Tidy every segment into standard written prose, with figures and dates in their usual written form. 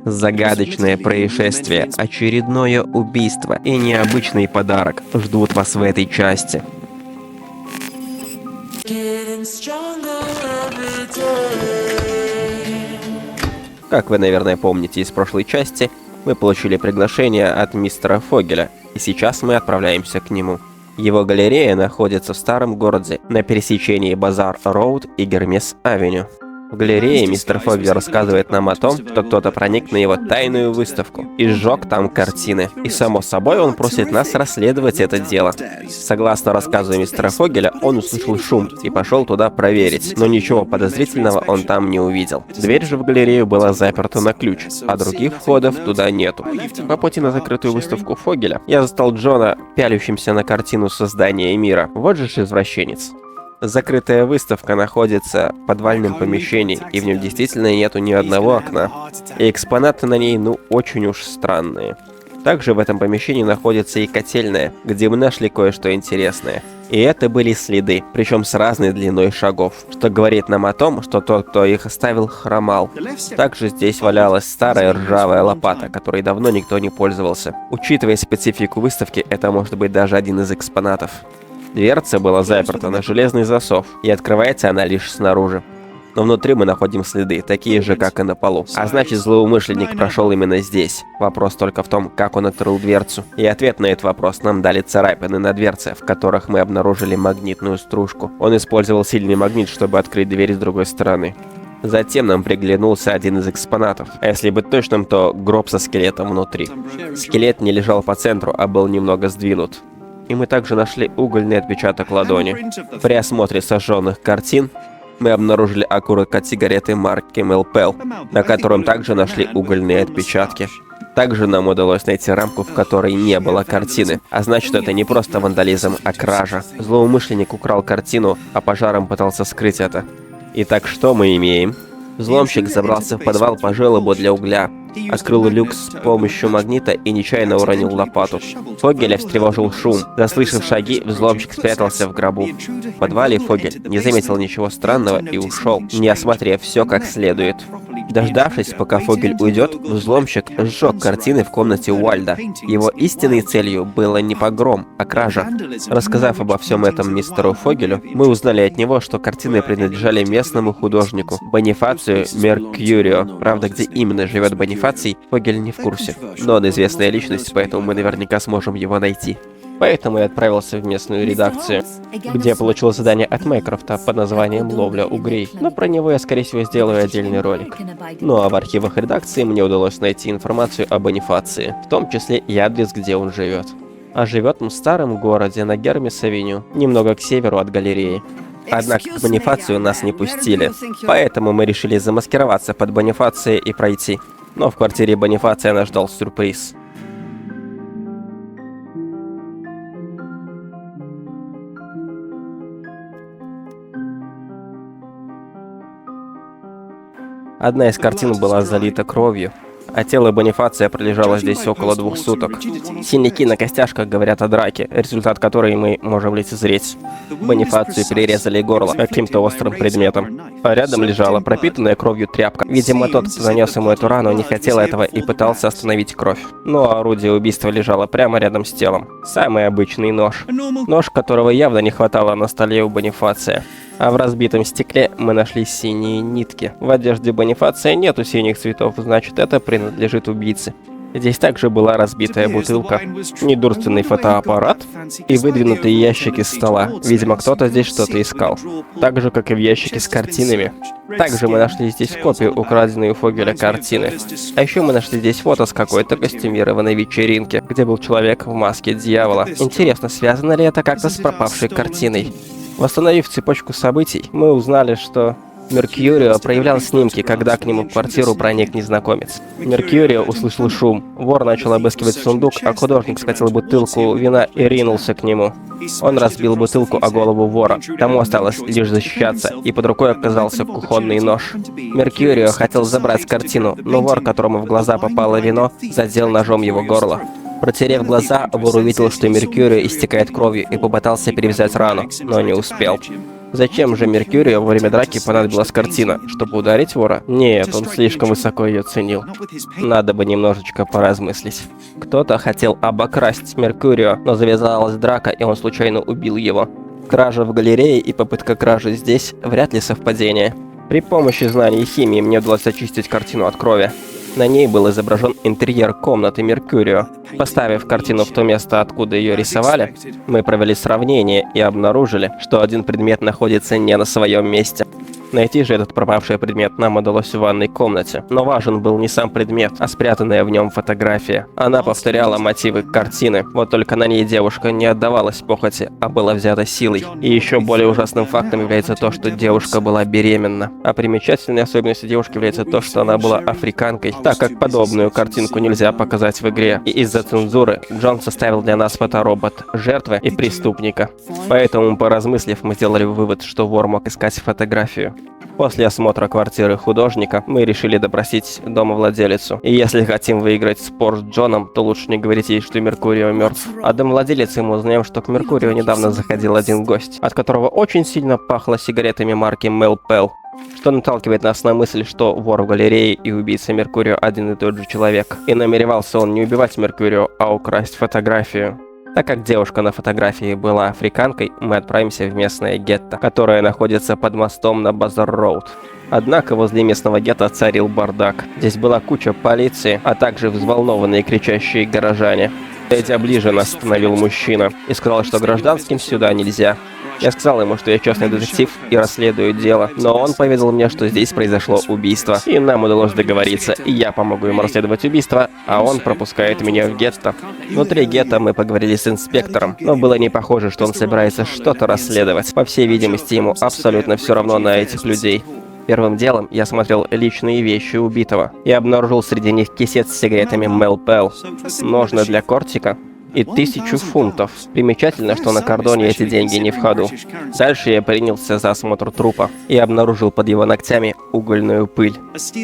Загадочное происшествие, очередное убийство и необычный подарок ждут вас в этой части. Как вы, наверное, помните из прошлой части, мы получили приглашение от мистера Фогеля, и сейчас мы отправляемся к нему. Его галерея находится в старом городе, на пересечении Базар-Роуд и Гермес-Авеню. В галерее мистер Фогель рассказывает нам о том, что кто-то проник на его тайную выставку и сжег там картины. И само собой он просит нас расследовать это дело. Согласно рассказу мистера Фогеля, он услышал шум и пошел туда проверить, но ничего подозрительного он там не увидел. Дверь же в галерею была заперта на ключ, а других входов туда нету. По пути на закрытую выставку Фогеля я застал Джона, пялющимся на картину создания мира. Вот же извращенец. Закрытая выставка находится в подвальном помещении, и в нем действительно нету ни одного окна. И экспонаты на ней, очень уж странные. Также в этом помещении находится и котельная, где мы нашли кое-что интересное. И это были следы, причем с разной длиной шагов, что говорит нам о том, что тот, кто их оставил, хромал. Также здесь валялась старая ржавая лопата, которой давно никто не пользовался. Учитывая специфику выставки, это может быть даже один из экспонатов. Дверца была заперта на железный засов, и открывается она лишь снаружи. Но внутри мы находим следы, такие же, как и на полу. А значит, злоумышленник прошел именно здесь. Вопрос только в том, как он открыл дверцу. И ответ на этот вопрос нам дали царапины на дверце, в которых мы обнаружили магнитную стружку. Он использовал сильный магнит, чтобы открыть дверь с другой стороны. Затем нам приглянулся один из экспонатов. А если быть точным, то гроб со скелетом внутри. Скелет не лежал по центру, а был немного сдвинут. И мы также нашли угольный отпечаток ладони. При осмотре сожженных картин мы обнаружили окурок от сигареты марки Мелпел, на котором также нашли угольные отпечатки. Также нам удалось найти рамку, в которой не было картины. А значит, это не просто вандализм, а кража. Злоумышленник украл картину, а пожаром пытался скрыть это. Итак, что мы имеем? Взломщик забрался в подвал по желобу для угля, открыл люк с помощью магнита и нечаянно уронил лопату. Фогеля встревожил шум. Заслышав шаги, взломщик спрятался в гробу. В подвале Фогель не заметил ничего странного и ушел, не осмотрев все как следует. Дождавшись, пока Фогель уйдет, взломщик сжег картины в комнате Уальда. Его истинной целью было не погром, а кража. Рассказав обо всем этом мистеру Фогелю, мы узнали от него, что картины принадлежали местному художнику Бонифацию Меркьюрио. Правда, где именно живет Бонифаций, Фогель не в курсе. Но он известная личность, поэтому мы наверняка сможем его найти. Поэтому я отправился в местную редакцию, где я получил задание от Мэйкрофта под названием «Ловля угрей». Но про него я, скорее всего, сделаю отдельный ролик. Ну а в архивах редакции мне удалось найти информацию о Бонифации, в том числе и адрес, где он живет. А живет он в старом городе на Гермес-Авеню, немного к северу от галереи. Однако к Бонифацию нас не пустили, поэтому мы решили замаскироваться под Бонифация и пройти. Но в квартире Бонифация нас ждал сюрприз. Одна из картин была залита кровью, а тело Бонифация пролежало здесь около 2 суток. Синяки на костяшках говорят о драке, результат которой мы можем лицезреть. Бонифацию перерезали горло каким-то острым предметом, а рядом лежала пропитанная кровью тряпка. Видимо, тот, кто нанес ему эту рану, не хотел этого и пытался остановить кровь. Но орудие убийства лежало прямо рядом с телом. Самый обычный нож. Нож, которого явно не хватало на столе у Бонифация. А в разбитом стекле мы нашли синие нитки. В одежде Бонифация нету синих цветов, значит, это принадлежит убийце. Здесь также была разбитая бутылка, недурственный фотоаппарат и выдвинутые ящики с стола. Видимо, кто-то здесь что-то искал. Так же, как и в ящике с картинами. Также мы нашли здесь копию украденной у Фогеля картины. А еще мы нашли здесь фото с какой-то костюмированной вечеринки, где был человек в маске дьявола. Интересно, связано ли это как-то с пропавшей картиной? Восстановив цепочку событий, мы узнали, что Меркьюрио проявлял снимки, когда к нему в квартиру проник незнакомец. Меркьюрио услышал шум. Вор начал обыскивать сундук, а художник схватил бутылку вина и ринулся к нему. Он разбил бутылку о голову вора. Тому осталось лишь защищаться, и под рукой оказался кухонный нож. Меркьюрио хотел забрать картину, но вор, которому в глаза попало вино, задел ножом его горло. Протерев глаза, вор увидел, что Меркьюрио истекает кровью и попытался перевязать рану, но не успел. Зачем же Меркурию во время драки понадобилась картина? Чтобы ударить вора? Нет, он слишком высоко ее ценил. Надо бы немножечко поразмыслить. Кто-то хотел обокрасть Меркурио, но завязалась драка, и он случайно убил его. Кража в галерее и попытка кражи здесь вряд ли совпадение. При помощи знаний химии мне удалось очистить картину от крови. На ней был изображен интерьер комнаты Меркурио. Поставив картину в то место, откуда ее рисовали, мы провели сравнение и обнаружили, что один предмет находится не на своем месте. Найти же этот пропавший предмет нам удалось в ванной комнате. Но важен был не сам предмет, а спрятанная в нем фотография. Она повторяла мотивы картины, вот только на ней девушка не отдавалась похоти, а была взята силой. И еще более ужасным фактом является то, что девушка была беременна. А примечательной особенностью девушки является то, что она была африканкой, так как подобную картинку нельзя показать в игре. И из-за цензуры Джон составил для нас фоторобот жертвы и преступника. Поэтому, поразмыслив, мы сделали вывод, что вор мог искать фотографию. После осмотра квартиры художника мы решили допросить домовладелицу. И если хотим выиграть спор с Джоном, то лучше не говорить ей, что Меркурио мертв. А домовладелице мы узнаем, что к Меркурио недавно заходил один гость, от которого очень сильно пахло сигаретами марки Мелпел, что наталкивает нас на мысль, что вор в галерее и убийца Меркурио один и тот же человек. И намеревался он не убивать Меркурио, а украсть фотографию. Так как девушка на фотографии была африканкой, мы отправимся в местное гетто, которое находится под мостом на Базар-Роуд. Однако возле местного гетто царил бардак. Здесь была куча полиции, а также взволнованные кричащие горожане. Подойдя ближе, нас остановил мужчина и сказал, что гражданским сюда нельзя. Я сказал ему, что я частный детектив и расследую дело, но он поведал мне, что здесь произошло убийство, и нам удалось договориться, и я помогу ему расследовать убийство, а он пропускает меня в гетто. Внутри гетто мы поговорили с инспектором, но было не похоже, что он собирается что-то расследовать. По всей видимости, ему абсолютно все равно на этих людей. Первым делом я смотрел личные вещи убитого и обнаружил среди них кисет с сигаретами Мелпел, ножны для кортика и 1000 фунтов. Примечательно, что на кордоне эти деньги не в ходу. Дальше я принялся за осмотр трупа и обнаружил под его ногтями угольную пыль.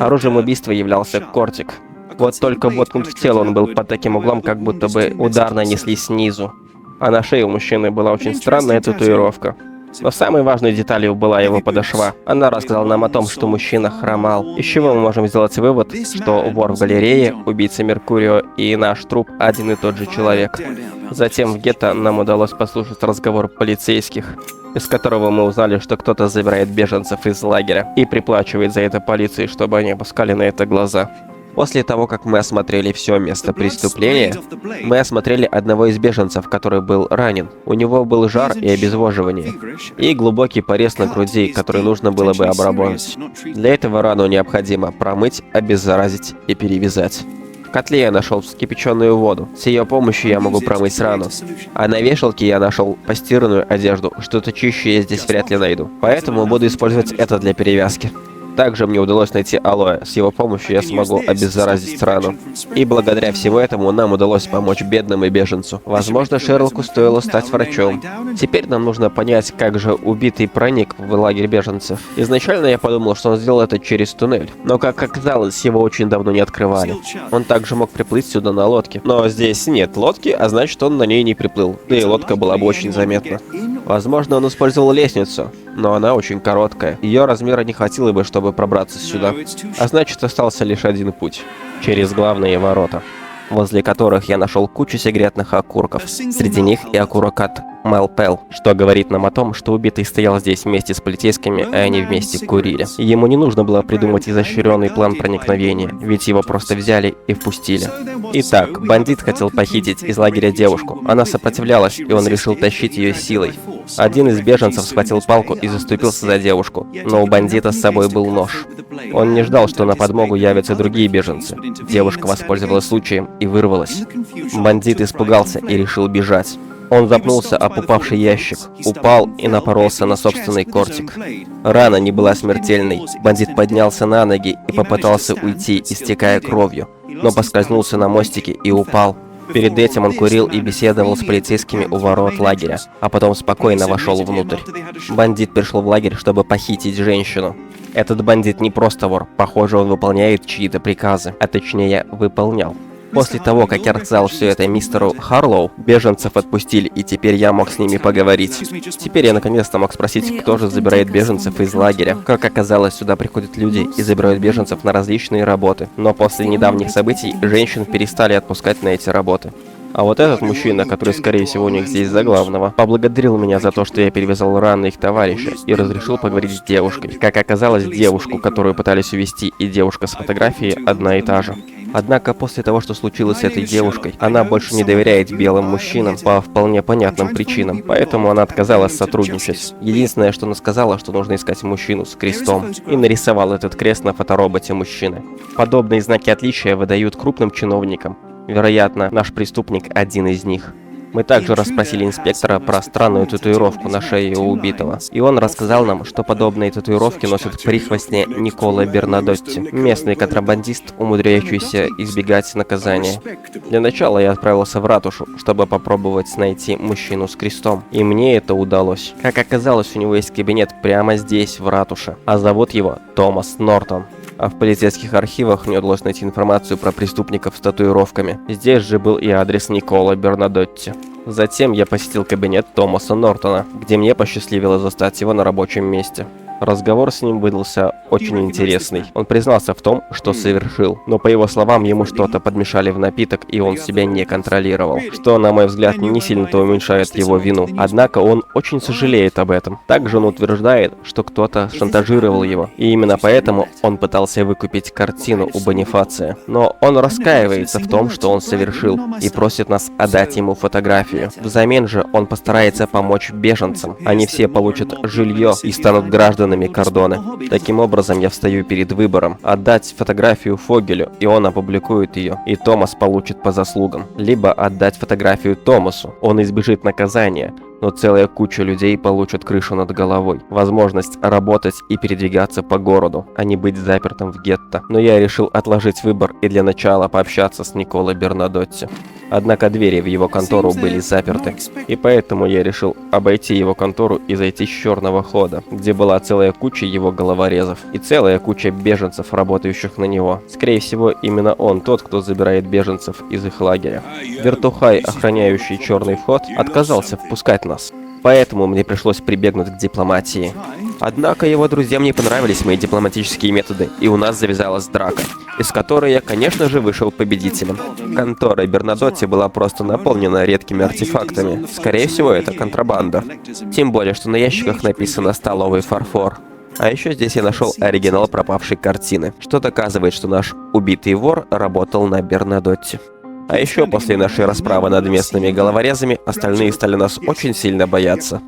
Оружием убийства являлся кортик. Вот только воткнут в тело он был под таким углом, как будто бы удар нанесли снизу. А на шее у мужчины была очень странная татуировка. Но самой важной деталью была его подошва. Она рассказала нам о том, что мужчина хромал. Из чего мы можем сделать вывод, что вор в галерее, убийца Меркурио и наш труп один и тот же человек. Затем в гетто нам удалось послушать разговор полицейских, из которого мы узнали, что кто-то забирает беженцев из лагеря и приплачивает за это полиции, чтобы они опускали на это глаза. После того, как мы осмотрели все место преступления, мы осмотрели одного из беженцев, который был ранен. У него был жар и обезвоживание, и глубокий порез на груди, который нужно было бы обработать. Для этого рану необходимо промыть, обеззаразить и перевязать. В котле я нашел вскипяченную воду. С ее помощью я могу промыть рану. А на вешалке я нашел постиранную одежду. Что-то чище я здесь вряд ли найду. Поэтому буду использовать это для перевязки. Также мне удалось найти алоэ. С его помощью я смогу обеззаразить рану. И благодаря всему этому нам удалось помочь бедному беженцу. Возможно, Шерлоку стоило стать врачом. Теперь нам нужно понять, как же убитый проник в лагерь беженцев. Изначально я подумал, что он сделал это через туннель. Но, как оказалось, его очень давно не открывали. Он также мог приплыть сюда на лодке. Но здесь нет лодки, а значит, он на ней не приплыл. Да и лодка была бы очень заметна. Возможно, он использовал лестницу, но она очень короткая. Ее размера не хватило бы, чтобы пробраться сюда. А значит, остался лишь один путь. Через главные ворота, возле которых я нашел кучу сигаретных окурков. Среди них и окурок от Мелпел, что говорит нам о том, что убитый стоял здесь вместе с полицейскими, а они вместе курили. Ему не нужно было придумать изощренный план проникновения, ведь его просто взяли и впустили. Итак, бандит хотел похитить из лагеря девушку. Она сопротивлялась, и он решил тащить ее силой. Один из беженцев схватил палку и заступился за девушку, но у бандита с собой был нож. Он не ждал, что на подмогу явятся другие беженцы. Девушка воспользовалась случаем и вырвалась. Бандит испугался и решил бежать. Он запнулся об упавший ящик, упал и напоролся на собственный кортик. Рана не была смертельной. Бандит поднялся на ноги и попытался уйти, истекая кровью, но поскользнулся на мостике и упал. Перед этим он курил и беседовал с полицейскими у ворот лагеря, а потом спокойно вошел внутрь. Бандит пришел в лагерь, чтобы похитить женщину. Этот бандит не просто вор, похоже, он выполняет чьи-то приказы, а точнее, выполнял. После того, как я рассказал все это мистеру Харлоу, беженцев отпустили, и теперь я мог с ними поговорить. Теперь я наконец-то мог спросить, кто же забирает беженцев из лагеря. Как оказалось, сюда приходят люди и забирают беженцев на различные работы. Но после недавних событий женщин перестали отпускать на эти работы. А вот этот мужчина, который, скорее всего, у них здесь за главного, поблагодарил меня за то, что я перевязал раны их товарища и разрешил поговорить с девушкой. Как оказалось, девушку, которую пытались увезти, и девушка с фотографией одна и та же. Однако после того, что случилось с этой девушкой, она больше не доверяет белым мужчинам по вполне понятным причинам, поэтому она отказалась сотрудничать. Единственное, что она сказала, что нужно искать мужчину с крестом, и нарисовал этот крест на фотороботе мужчины. Подобные знаки отличия выдают крупным чиновникам. Вероятно, наш преступник один из них. Мы также расспросили инспектора про странную татуировку на шее у убитого. И он рассказал нам, что подобные татуировки носят прихвостни Никола Бернадотти, местный контрабандист, умудряющийся избегать наказания. Для начала я отправился в ратушу, чтобы попробовать найти мужчину с крестом. И мне это удалось. Как оказалось, у него есть кабинет прямо здесь, в ратуше. А зовут его Томас Нортон. А в полицейских архивах мне удалось найти информацию про преступников с татуировками. Здесь же был и адрес Никола Бернадотти. Затем я посетил кабинет Томаса Нортона, где мне посчастливилось застать его на рабочем месте. Разговор с ним выдался очень интересный. Он признался в том, что совершил, но по его словам, ему что-то подмешали в напиток, и он себя не контролировал, что, на мой взгляд, не сильно-то уменьшает его вину. Однако он очень сожалеет об этом. Также он утверждает, что кто-то шантажировал его, и именно поэтому он пытался выкупить картину у Бонифация. Но он раскаивается в том, что он совершил, и просит нас отдать ему фотографию. Взамен же он постарается помочь беженцам. Они все получат жилье и станут гражданами Кордоны. Таким образом, я встаю перед выбором: отдать фотографию Фогелю, и он опубликует ее, и Томас получит по заслугам. Либо отдать фотографию Томасу, он избежит наказания, но целая куча людей получат крышу над головой, возможность работать и передвигаться по городу, а не быть запертым в гетто. Но я решил отложить выбор и для начала пообщаться с Николой Бернадотти. Однако двери в его контору были заперты, и поэтому я решил обойти его контору и зайти с черного хода, где была целая куча его головорезов и целая куча беженцев, работающих на него. Скорее всего, именно он тот, кто забирает беженцев из их лагеря. Вертухай, охраняющий черный вход, отказался впускать нас. Поэтому мне пришлось прибегнуть к дипломатии. Однако его друзьям не понравились мои дипломатические методы, и у нас завязалась драка, из которой я, конечно же, вышел победителем. Контора Бернадотти была просто наполнена редкими артефактами. Скорее всего, это контрабанда. Тем более, что на ящиках написано «столовый фарфор». А еще здесь я нашел оригинал пропавшей картины, что доказывает, что наш убитый вор работал на Бернадотти. А еще после нашей расправы над местными головорезами, остальные стали нас очень сильно бояться.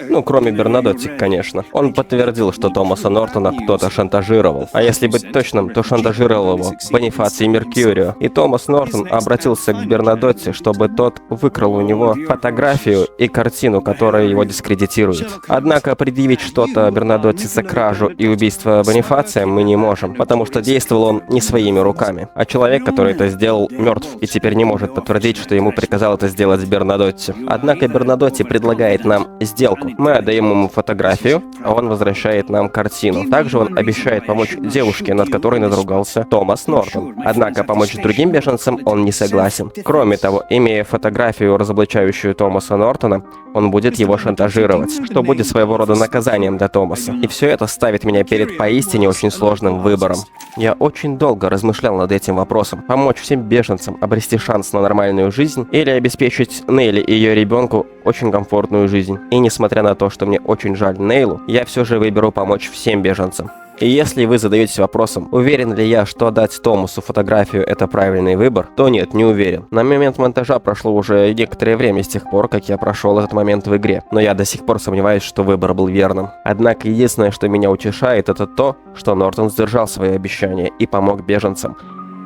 Ну, кроме Бернадотти, конечно. Он подтвердил, что Томаса Нортона кто-то шантажировал. А если быть точным, то шантажировал его Бонифаций Меркьюрио. И Томас Нортон обратился к Бернадотти, чтобы тот выкрал у него фотографию и картину, которая его дискредитирует. Однако предъявить что-то Бернадотти за кражу и убийство Бонифация мы не можем, потому что действовал он не своими руками. А человек, который это сделал, мертв и теперь не может подтвердить, что ему приказал это сделать Бернадотти. Однако Бернадотти предлагает нам сделку. Мы отдаем ему фотографию, а он возвращает нам картину. Также он обещает помочь девушке, над которой надругался Томас Нортон. Однако помочь другим беженцам он не согласен. Кроме того, имея фотографию, разоблачающую Томаса Нортона, он будет его шантажировать, что будет своего рода наказанием для Томаса. И все это ставит меня перед поистине очень сложным выбором. Я очень долго размышлял над этим вопросом. Помочь всем беженцам обрести шанс на нормальную жизнь или обеспечить Нелли и ее ребенку очень комфортную жизнь. И несмотря на то, что мне очень жаль Нейлу, я все же выберу помочь всем беженцам. И если вы задаетесь вопросом, уверен ли я, что отдать Томасу фотографию это правильный выбор, то нет, не уверен. На момент монтажа прошло уже некоторое время с тех пор, как я прошел этот момент в игре, но я до сих пор сомневаюсь, что выбор был верным. Однако единственное, что меня утешает, это то, что Нортон сдержал свои обещания и помог беженцам.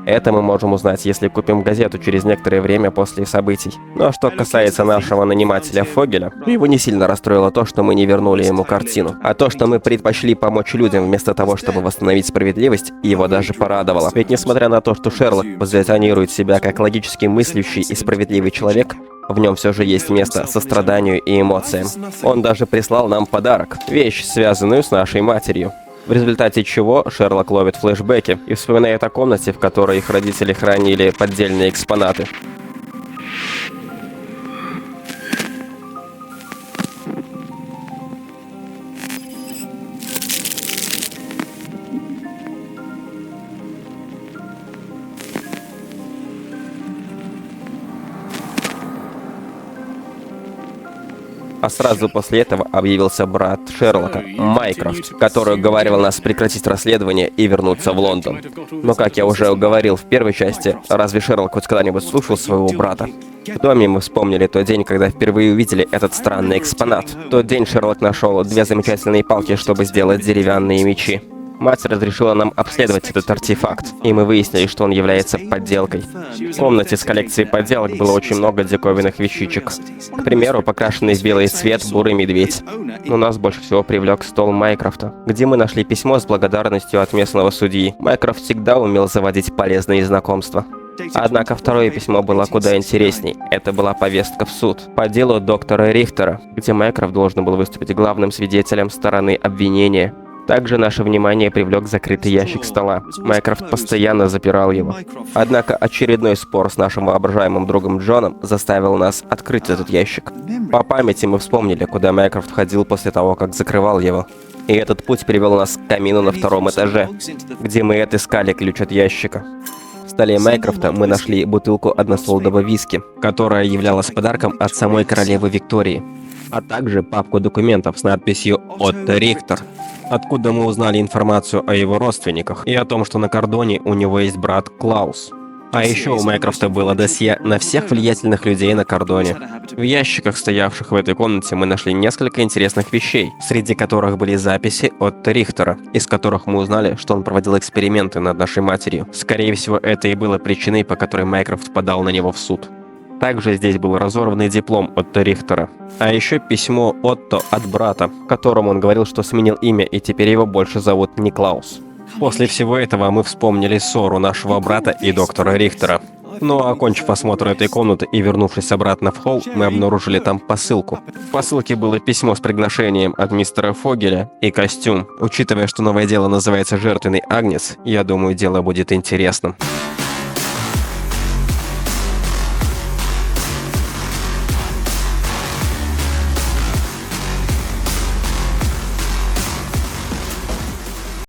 Это мы можем узнать, если купим газету через некоторое время после событий. Ну а что касается нашего нанимателя Фогеля, его не сильно расстроило то, что мы не вернули ему картину. А то, что мы предпочли помочь людям вместо того, чтобы восстановить справедливость, его даже порадовало. Ведь несмотря на то, что Шерлок позиционирует себя как логически мыслящий и справедливый человек, в нем все же есть место состраданию и эмоциям. Он даже прислал нам подарок, вещь, связанную с нашей матерью. В результате чего Шерлок ловит флешбеки и вспоминает о комнате, в которой их родители хранили поддельные экспонаты. А сразу после этого объявился брат Шерлока, Майкрофт, который уговаривал нас прекратить расследование и вернуться в Лондон. Но, как я уже говорил в первой части, разве Шерлок хоть когда-нибудь слушал своего брата? В доме мы вспомнили тот день, когда впервые увидели этот странный экспонат. В тот день Шерлок нашел 2 замечательные палки, чтобы сделать деревянные мечи. Мать разрешила нам обследовать этот артефакт, и мы выяснили, что он является подделкой. В комнате с коллекцией подделок было очень много диковинных вещичек. К примеру, покрашенный в белый цвет бурый медведь. Но нас больше всего привлек стол Майкрофта, где мы нашли письмо с благодарностью от местного судьи. Майкрофт всегда умел заводить полезные знакомства. Однако второе письмо было куда интересней. Это была повестка в суд по делу доктора Рихтера, где Майкрофт должен был выступить главным свидетелем стороны обвинения. Также наше внимание привлек закрытый ящик стола. Майкрофт постоянно запирал его. Однако очередной спор с нашим воображаемым другом Джоном заставил нас открыть этот ящик. По памяти мы вспомнили, куда Майкрофт ходил после того, как закрывал его. И этот путь привел нас к камину на 2-м этаже, где мы отыскали ключ от ящика. В столе Майкрофта мы нашли бутылку односолодового виски, которая являлась подарком от самой королевы Виктории, а также папку документов с надписью «Отто Рихтер», откуда мы узнали информацию о его родственниках и о том, что на кордоне у него есть брат Клаус. А еще у Майкрофта было досье на всех влиятельных людей на кордоне. В ящиках, стоявших в этой комнате, мы нашли несколько интересных вещей, среди которых были записи Отто Рихтера, из которых мы узнали, что он проводил эксперименты над нашей матерью. Скорее всего, это и было причиной, по которой Майкрофт подал на него в суд. Также здесь был разорванный диплом Отто Рихтера. А еще письмо Отто от брата, в котором он говорил, что сменил имя и теперь его больше зовут не Клаус. После всего этого мы вспомнили ссору нашего брата и доктора Рихтера. Но, окончив осмотр этой комнаты и вернувшись обратно в холл, мы обнаружили там посылку. В посылке было письмо с приглашением от мистера Фогеля и костюм. Учитывая, что новое дело называется «Жертвенный Агнец», я думаю, дело будет интересным.